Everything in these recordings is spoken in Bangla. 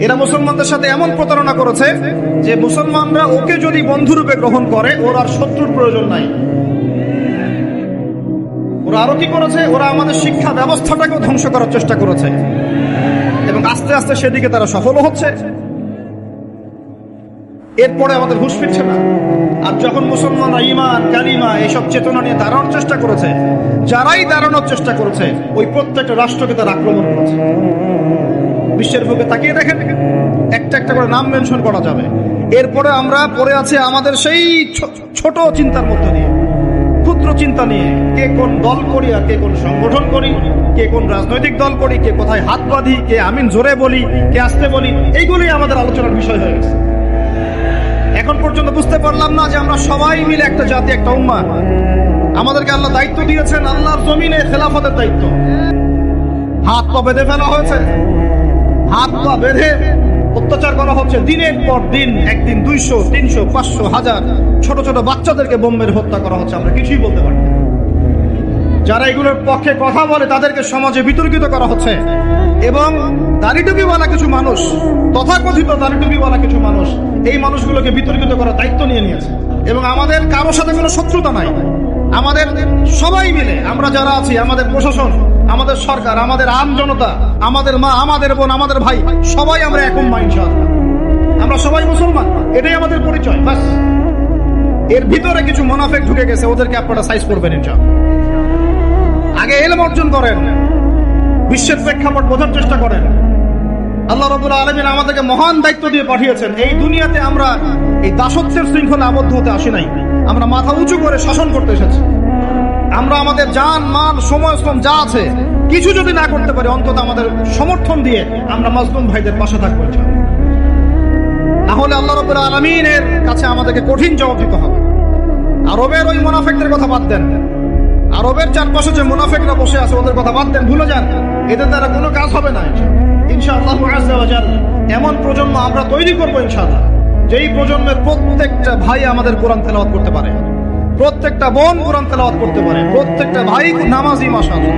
এরা মুসলমানদের সাথে এমন প্রতারণা করেছে যে মুসলমানরা ওকে যদি বন্ধুরূপে গ্রহণ করে ওর আর শত্রুর প্রয়োজন নাই। ওরা আরো কি করেছে, ওরা আমাদের শিক্ষা ব্যবস্থাটাকেও ধ্বংস করার চেষ্টা করেছে এবং আস্তে আস্তে সেদিকে তারা সফল হচ্ছে। এরপরে আমাদের হুঁশ ফিরছে না। আর যখন মুসলমানরা ঈমান, কালিমা এইসব চেতনা নিয়ে দাঁড়ানোর চেষ্টা করেছে, যারাই দাঁড়ানোর চেষ্টা করেছে ওই প্রত্যেকটা রাষ্ট্রকে তারা আক্রমণ করেছে। বিশ্বের বুকে তাকিয়ে দেখেন, একটা একটা করে নাম মেনশন করা যাবে। এরপরে আমরা পড়ে আছি আমাদের সেই ছোট চিন্তার মধ্যে দিয়ে, ক্ষুদ্র চিন্তা নিয়ে, কে কোন দল করি আর কে কোন সংগঠন করি, কে কোন রাজনৈতিক দল করি, কে কোথায় হাত বাঁধি, কে আমিন জোরে বলি, কে আসতে বলি, এইগুলোই আমাদের আলোচনার বিষয় হয়ে গেছে। এখন পর্যন্ত বুঝতে পারলাম না যে আমরা সবাই মিলে একটা জাতি, একটা উম্মাহ। আমাদেরকে আল্লাহ দায়িত্ব দিয়েছেন, আল্লাহর জমিনে খেলাফতের দায়িত্ব। হাত পা বেঁধে ফেলা হয়েছে, হাত পা বেঁধে অত্যাচার করা হচ্ছে দিনের পর দিন। একদিন 200, 300, 500, 1000 ছোট ছোট বাচ্চাদেরকে বোম মেরে হত্যা করা হচ্ছে, আমরা কিছুই বলতে পারি না। যারা এগুলোর পক্ষে কথা বলে তাদেরকে সমাজে বিতর্কিত করা হচ্ছে এবং দাড়িটুপিওয়ালা কিছু মানুষ, তথাকথিত দাড়িটুপিওয়ালা কিছু মানুষ এই মানুষগুলোকে বিতর্কিত করার দায়িত্ব নিয়ে নিয়েছে। এবং আমাদের কারোর সাথে কোনো শত্রুতা নাই। আমাদের সবাই মিলে আমরা যারা আছি, আমাদের প্রশাসন, আমাদের সরকার, আমাদের আম জনতা, আমাদের মা, আমাদের বোন, আমাদের ভাই, সবাই আমরা এক উম্মাহ ইনশাআল্লাহ। আমরা সবাই মুসলমান, এটাই আমাদের পরিচয়। বাস এর ভিতরে কিছু মুনাফিক ঢুকে গেছে, ওদেরকে আপনারা সাইজ করবেন ইনশাআল্লাহ। আগে ইলম অর্জন করেন, বিশ্বের প্রেক্ষাপট বোঝার চেষ্টা করেন। আল্লাহ রাব্বুল আলামিন আমাদেরকে মহান দায়িত্ব দিয়ে পাঠিয়েছেন। এই দুনিয়াতে আমরা এই দাসত্বের শৃঙ্খলে আবদ্ধ হতে আসি নাই, আমরা মাথা উঁচু করে শাসন করতে এসেছি। আমরা আমাদের জান, মাল, সময়, শ্রম যা আছে কিছু যদি না করতে পারি, অন্তত আমাদের সমর্থন দিয়ে আমরা মাজলুম ভাইদের পাশে থাকবো ইনশাআল্লাহ। না হলে আল্লাহ রাব্বুল আলামিনের কাছে আমাদেরকে কঠিন জবাব দিতে হবে। আরবের ওই মুনাফিকদের কথা বাদ দেন, আরবের চারপাশে যে মুনাফিকরা বসে আছে ওদের কথা বাদ দেন, ভুলে যান। এদের দ্বারা কোনো কাজ হবে না ইনশাআল্লাহ আযজা ওয়া জাল। এমন প্রজন্ম আমরা তৈরি করবো ইনশাআল্লাহ, যেই প্রজন্মের প্রত্যেকটা ভাই আমাদের কোরআন তেলাওয়াত করতে পারে, প্রত্যেকটা বোন কোরআন তেলাওয়াত করতে পারে, প্রত্যেকটা ভাই নামাজি মাশাআল্লাহ,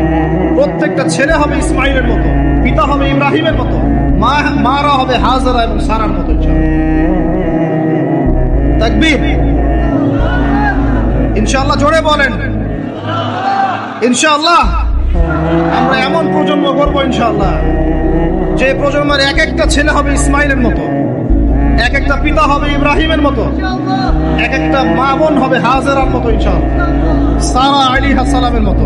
প্রত্যেকটা ছেলে হবে ইসমাইলের মতো, পিতা হবে ইব্রাহিমের মতো, মারা হবে হাজরা এবং সারার মতো ইনশাআল্লাহ। তাকবীর, ইনশাআল্লাহ জোরে বলেন ইনশাআল্লাহ। আমরা এমন প্রজন্ম করবো ইনশাআল্লাহ, যে প্রজন্মের এক একটা ছেলে হবে ইসমাইলের মতো, এক একটা পিতা হবে ইব্রাহিমের মতো, এক একটা মা বোন হবে হাজেরার মতো ইনশাআল্লাহ, সারা আলাইহিস সালামের মতো।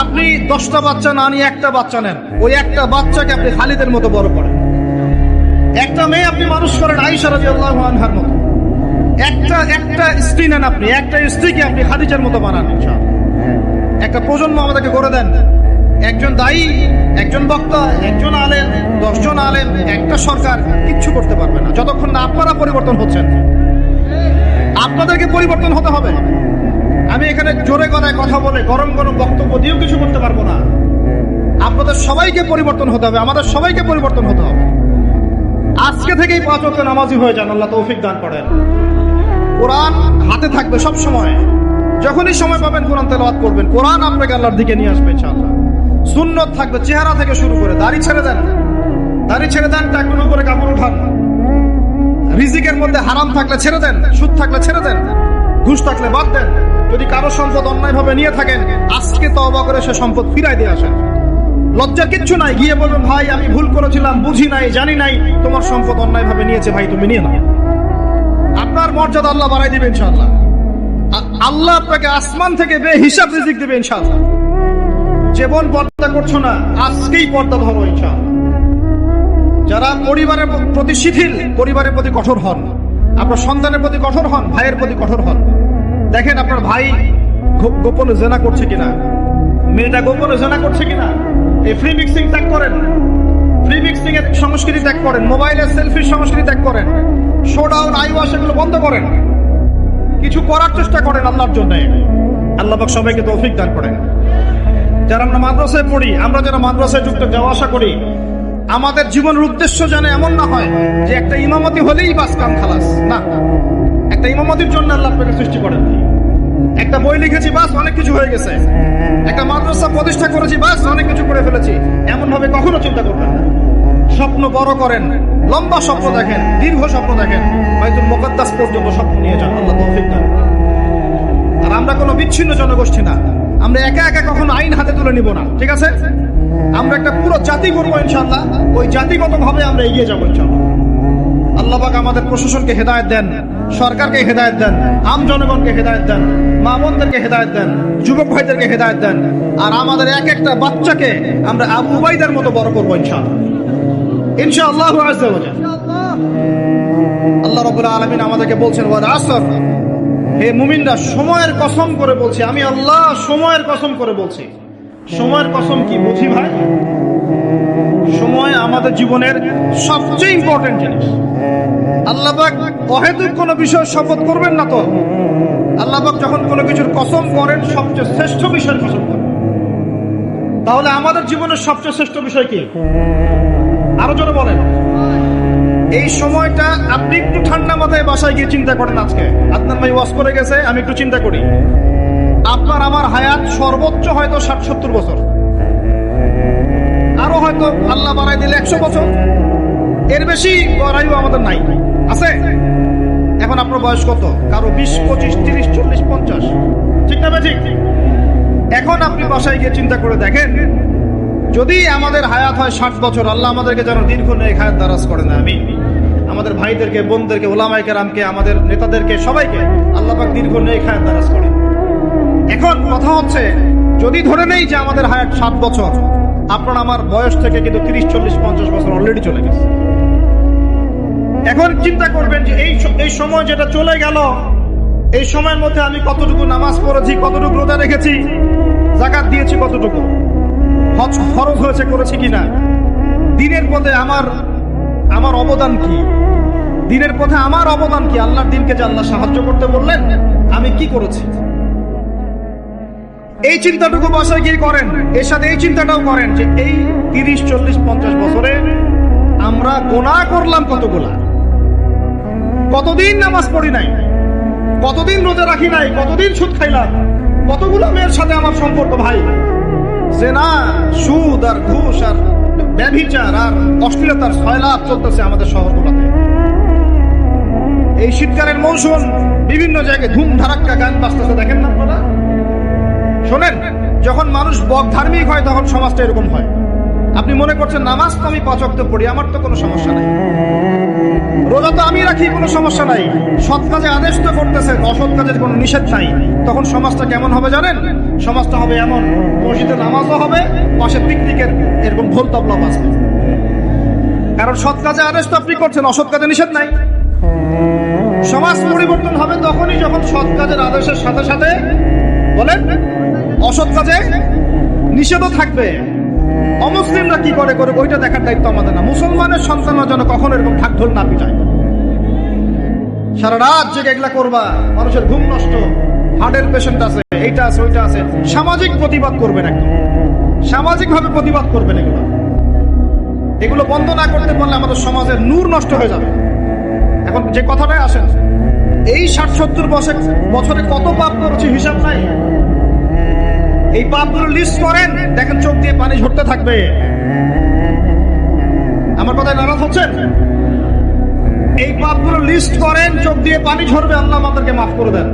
আপনি 10টা বাচ্চা না নিয়ে একটা বাচ্চা নেন, ওই একটা বাচ্চাকে আপনি খালিদের মতো বড় করেন। একটা মেয়ে আপনি মানুষ করেন আয়েশা রাদিয়াল্লাহু আনহার মতো। একটা স্ত্রী নেন আপনি, একটা স্ত্রীকে আপনি খাদিজার মতো বানান ইনশাআল্লাহ। একটা প্রজন্ম আমাদেরকে করে দেন। একজন দায়ী, একজন বক্তা, একজন আলেম, 10 জন আলেম, একটা সরকার কিচ্ছু করতে পারবে না যতক্ষণ না আপনারা পরিবর্তন হচ্ছেন। আপনাদেরকে পরিবর্তন হতে হবে। আমি এখানে জোরে গলায় কথা বলে গরম গরম বক্তব্য দিয়েও কিছু করতে পারবো না। আপনাদের সবাইকে পরিবর্তন হতে হবে, আমাদের সবাইকে পরিবর্তন হতে হবে। আজকে থেকেই 5 ওয়াক্ত নামাজি হয়ে যান, আল্লাহ তৌফিক দান করেন। কোরআন হাতে থাকবে সব সময়, যখনই সময় পাবেন কোরআন তেলাওয়াত করবেন। কোরআন আপনাকে আল্লাহর দিকে নিয়ে আসবে ইনশাআল্লাহ। সুন্নত থাকবে, চেহারা থেকে শুরু করে দাড়ি ছেড়ে দেন, দাড়ি ছেড়ে দেন, টাকনুর উপরে কাপড় উঠান। রিজিকের মধ্যে হারাম থাকলে ছেড়ে দেন, সুদ থাকলে ছেড়ে দেন, ঘুষ থাকলে বাদ দেন। যদি কারো সম্পদ অন্যায়ভাবে নিয়ে থাকেন, আজকে তওবা করে সে সম্পদ ফিরাই দিয়ে আসেন। লজ্জার কিচ্ছু নাই, গিয়ে বলবেন ভাই আমি ভুল করেছিলাম, বুঝি নাই, জানি নাই, তোমার সম্পদ অন্যায়ভাবে নিয়েছে, ভাই তুমি নিয়ে নাও। আপনার মর্যাদা আল্লাহ বাড়াই দিবেন ইনশাআল্লাহ। আল্লাহ আপনাকে আসমান থেকে বেহিসাব রিজিক দিবে ইনশাআল্লাহ। জীবন পর্দা করছো না, আজকেই পর্দা ধরো ইনশাআল্লাহ। যারা পরিবারের প্রতি শিথিল, পরিবারের প্রতি কঠোর হন, আপনার সন্তানের প্রতি কঠোর হন, ভাইয়ের প্রতি কঠোর হন। দেখেন আপনার ভাই গোপনে জেনা করছে কিনা, মেয়েটা গোপনে জেনা করছে কিনা। এই ফ্রি মিক্সিং ত্যাগ করেন, ফ্রি মিক্সিং এর সংস্কৃতি ত্যাগ করেন, মোবাইলের সেলফির সংস্কৃতি ত্যাগ করেন, শোডাউন, আইওয়াশ এগুলো বন্ধ করেন। কিছু করার চেষ্টা করেন আল্লাহর জন্য। আল্লাহ পাক সবাইকে তৌফিক দান করেন। যারা আমরা মাদ্রাসায় পড়ি, আমরা যারা মাদ্রাসায় যুক্ত যাওয়া আসা করি, আমাদের জীবনের উদ্দেশ্য যেন এমন না হয় যে একটা ইমামতি হলেই বাস কাম খালাস। না, একটা ইমামতির জন্য আল্লাহ আপনাকে সৃষ্টি করেন। একটা বই লিখেছি বাস অনেক কিছু হয়ে গেছে, একটা মাদ্রাসা প্রতিষ্ঠা করেছি বাস অনেক কিছু করে ফেলেছি, এমন ভাবে কখনো চিন্তা করবেন না। স্বপ্ন বড় করেন, লম্বা স্বপ্ন দেখেন, দীর্ঘ স্বপ্ন দেখেন, বাইতুল মুকাদ্দাস পর্যন্ত স্বপ্ন নিয়ে যান। আল্লাহ তৌফিক দান। আর আমরা কোনো বিচ্ছিন্ন জনগোষ্ঠী না, আমরা একা একা কখনো আইন হাতে তুলে নিব না, ঠিক আছে? আমরা একটা পুরো জাতি করবো ইনশাআল্লাহ, ওই জাতিগত ভাবে আমরা এগিয়ে যাবো ইনশাআল্লাহ। আল্লাহ পাক আমাদের প্রশাসনকে হেদায়েত দেন, সরকারকে হেদায়েত দেন, আম জনগণকে হেদায়েত দেন, মা বোনদেরকে হেদায়েত দেন, যুবক ভাইদেরকে হেদায়েত দেন। আর আমাদের এক একটা বাচ্চাকে আমরা আবু উবাইদার মতো বড় করবো ইনশাআল্লাহ, ইনশাআল্লাহ আযজা ওয়া জাল। আল্লাহ রাব্বুল আলামিন আমাদেরকে বলছেন, ওয়াল আসর, হে মুমিনরা সময়ের কসম করে বলছি, আমি আল্লাহ সময়ের কসম করে বলছি। সময়ের কসম কি বুঝি ভাই? সময় আমাদের জীবনের সবচেয়ে ইম্পর্টেন্ট জিনিস। আল্লাহ পাক অহেতুক কোনো বিষয় শপথ করবেন না তো। আল্লাহ পাক যখন কোনো কিছুর কসম করেন সবচেয়ে শ্রেষ্ঠ বিষয়ের কসম করেন। তাহলে আমাদের জীবনের সবচেয়ে শ্রেষ্ঠ বিষয় কি? আরো জোরে বলেন। এই সময়টা আপনি একটু ঠান্ডা মাথায় বাসায় গিয়ে চিন্তা করেন। আজকে আপনার ভাই ওয়াজ করে গেছে, আমি একটু চিন্তা করি, আপনার আমার হায়াত সর্বোচ্চ হয়তো 60-70 বছর, আরো হয়তো আল্লাহ বাড়াই দিলে 100 বছর, এর বেশি আয়ু আমাদের নাই, আছে? এখন আপনার বয়স কত? কারো 20, 25, 30, 40, 50, ঠিক না? ঠিক। এখন আপনি বাসায় গিয়ে চিন্তা করে দেখেন, যদি আমাদের হায়াত হয় 60 বছর, আল্লাহ আমাদেরকে যেন দীর্ঘ নেক হায়াত দারাজ করে না। আমি আমাদের ভাইদেরকে, বোনদেরকে, ওলামায়ে কেরামকে, আমাদের নেতাদেরকে, সবাইকে আল্লাহ পাক দীর্ঘ নেক হায়াত দারাজ করেন। এখন কথা হচ্ছে, যদি ধরে নেই যে আমাদের হায়াত 7 বছর, আপনার আমার বয়স থেকে কিন্তু 30, 40, 50 বছর অলরেডি চলে গেছে। এখন চিন্তা করবেন যে এই সময় যেটা চলে গেল, এই সময়ের মধ্যে আমি কতটুকু নামাজ পড়েছি, কতটুকু রোজা রেখেছি, যাকাত দিয়েছি কতটুকু, হজ ফরজ হয়েছে করেছি কিনা, দিনের পথে আমার অবদান কি, দিনের পথে আমার অবদান কি, আল্লাহর দিনকে যে আল্লাহ সাহায্য করতে বললেন আমি কি করেছি। এই চিন্তাটুকু বাসায় গিয়ে করেন। এর সাথে এই চিন্তাটাও করেন যে এই 30, 40, 50 বছরে আমরা গুনাহ করলাম কতগুলা, কতদিন নামাজ পড়ি নাই, কতদিন রোজা রাখি নাই, কতদিন সুদ খাইলাম, কতগুলো মেয়ের সাথে আমার সম্পর্ক ভাই, জেনা, সুদ আর ঘুষ আর ব্যভিচার আর অশ্লীলতার সয়লাব চলতেছে আমাদের শহরগুলোতে। এই শীতকালের মৌসুম বিভিন্ন জায়গায় ধুম ধারাক্কা গান বাজতেছে, দেখেন না আপনারা? শোনেন, যখন মানুষ বক ধার্মিক হয় তখন সমাজটা এরকম হয়। আপনি মনে করছেন নামাজ তো আমি 5 ওয়াক্ত পড়ি, আমার তো কোনো সমস্যা নাই, রোজা তো আমি রাখি, কোনো সমস্যা নাই, সৎ কাজে আদেশ তো করতেছে, অসৎ কাজের কোনো নিষেধ নাই। তখন সমাজটা কেমন হবে জানেন? সমাজটা হবে এমন, মসজিদে নামাজও হবে, পাশে পিকনিকের এরকম ঢোল তবলা বাজবে। কারণ সৎ কাজে আদেশ তো আপনি করছেন, অসৎ কাজে নিষেধ নাই। সমাজ পরিবর্তন হবে তখনই যখন সৎ কাজের আদেশের সাথে সাথে বলেন অসৎ কাজে নিষেধও থাকবে। অমুসলিমরা কি করে ওইটা দেখার দায়িত্ব আমাদের না। মুসলমানের সন্তানরা যেন কখনো এরকম ঢাকঢোল না পিটায়। সারা রাত জেগে এগুলা করবা, মানুষের ঘুম নষ্ট, হার্টের পেশেন্ট আছে, এইটা আছে, ওইটা আছে। সামাজিক প্রতিবাদ করবেন, একদম সামাজিক ভাবে প্রতিবাদ করবেন। এগুলো বন্ধ না করতে পারলে আমাদের সমাজের নূর নষ্ট হয়ে যাবে। এখন যে কথাটাই আসেন, এই 60-70 বছরে কত পাপ করেছি হিসাব নাই। এই পাপগুলো লিস্ট করেন, দেখেন চোখ দিয়ে পানি ঝরতে থাকবে। আমার কথায় নারাজ হচ্ছেন? এই পাপগুলো লিস্ট করেন, চোখ দিয়ে পানি ঝরবে, আল্লাহ আমাদেরকে মাফ করে দেন।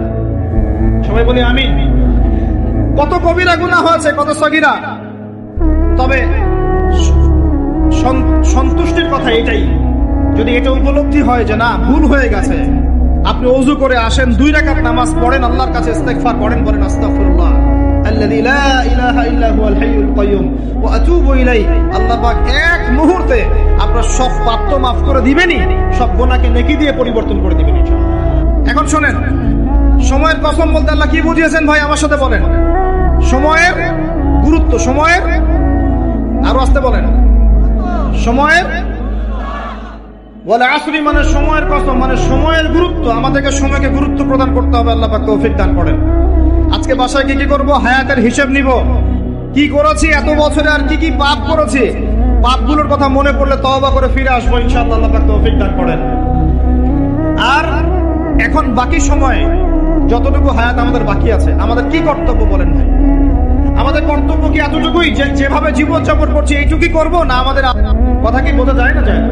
সবাই বলি আমিন। কত কবিরা গুনাহ হয়েছে, কত সগীরা। তবে সন্তুষ্টির কথা এটাই, যদি এটা উপলব্ধি হয় যে না ভুল হয়ে গেছে, আপনি ওযু করে আসেন, 2 রাকাত নামাজ পড়েন, আল্লাহর কাছে ইস্তেগফার করেন, বলেন আস্তাগফিরুল্লাহ আল্লাযী লা ইলাহা ইল্লা হুয়াল হাইয়ুল কাইয়্যুম ওয়া আতুবু ইলাইহি। আল্লাহ পাক এক মুহূর্তে আপনার সব পাপ তো মাফ করে দিবেনই, সব গুনাহকে নেকি দিয়ে পরিবর্তন করে দিবেন ইনশাআল্লাহ। এখন শুনেন, সময়ের কসম বলতে আল্লাহ কি বুঝিয়েছেন ভাই আমার সাথে বলেন? সময়ের গুরুত্ব, সময়ের, আরো আসতে বলেন, সময়ের ওয়াল আসরি মানে সময়ের কসম, মানে সময়ের গুরুত্ব। আমাদেরকে সময়কে গুরুত্ব প্রদান করতে হবে। আল্লাহ পাক তৌফিক দান করেন। আজকে বাসায় কি করব? হায়াতের হিসাব নিব, কি করেছি এত বছরে, আর কি কি পাপ করেছি। পাপগুলোর কথা মনে পড়লে তওবা করে ফিরে আসবো ইনশাআল্লাহ। আল্লাহ পাক তৌফিক দান করেন। আর এখন বাকি সময় যতটুকু হায়াত আমাদের বাকি আছে, আমাদের কি কর্তব্য বলেন ভাই? আমাদের কর্তব্য কি এতটুকুই যে যেভাবে জীবন যাপন করছি এইটুকুই করবো, না আমাদের কথা কি বোঝা যায় না যায়?